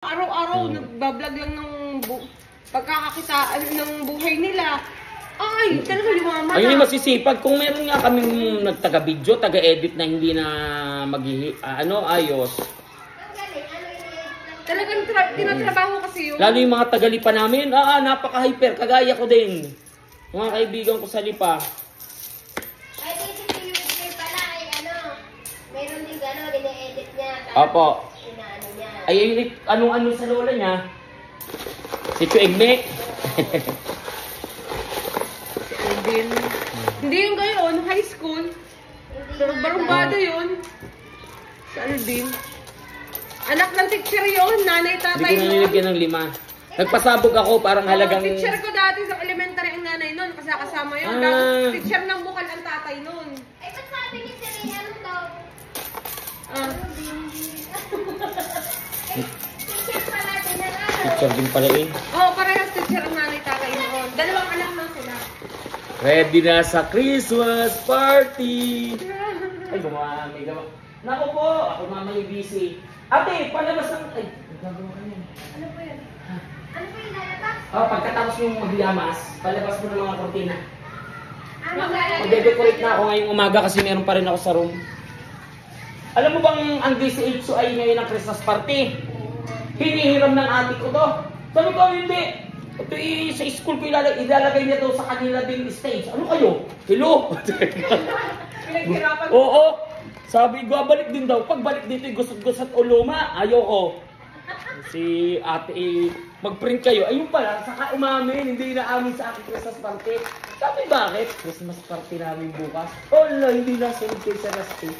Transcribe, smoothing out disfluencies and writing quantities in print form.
Araw-araw, nagbablog lang ng pagkakakitaan ng buhay nila. Ay, talaga yumaman. Ay, hindi masisipag. Kung meron nga kaming nagtaga-video, taga-edit na hindi na ayos. Talagang tinatrabaho kasi yun. Lalo yung mga taga-lipa namin, napaka-hyper. Kagaya ko din. Mga kaibigan ko sa lipa. Ay, kasi pala ay meron din dine-edit niya. Opo. Inaano niya. Ay, ano sa lola niya? Si Chuegme. Hindi yung gayon, high school. Barumbado yun. Sa Aldin. Anak ng teacher yun, nanay, tatay Hindi ko nanilagyan ng 5. Nagpasabog ako, parang halagang... Teacher ko dati sa elementary ang nanay nun, kasi kasama yun. Tapos teacher ng bukal ang tatay nun. Ay, ba't sabi ni Siri, ano daw? Teacher pala din na Teacher din pala eh. Parehas teacher ang nanay, tatay noon. Dalawang anak na sila. Ready na sa Christmas party! Ay, may gawa. Naku po, ako mamaya busy. Ate, palabas ng... Ay, gagawa ka niyan. Ano po yun? Ano po yung lalabas? Pagkatapos yung maglamas, palabas mo ng mga kortina. Ano ba? Magde-decorate na ako ngayong umaga kasi meron pa rin ako sa room. Alam mo bang ang DCHO ay ngayon ang Christmas party? Hinihiram ng ate ko to. Sabi ko, hindi. Ito sa school ko ilalagay niya to sa kanila din stage. Ano kayo? Hello? Pinaghirapan. Oo. Sabi, balik din daw. Pagbalik dito, gusot-gusot o luma. Ayoko. Si ate, mag-print kayo. Ayun pala, saka umamin. Hindi na amin sa aking Christmas party. Sabi, bakit? Christmas party namin bukas. Oh, hindi na. Sunod kayo sa last day.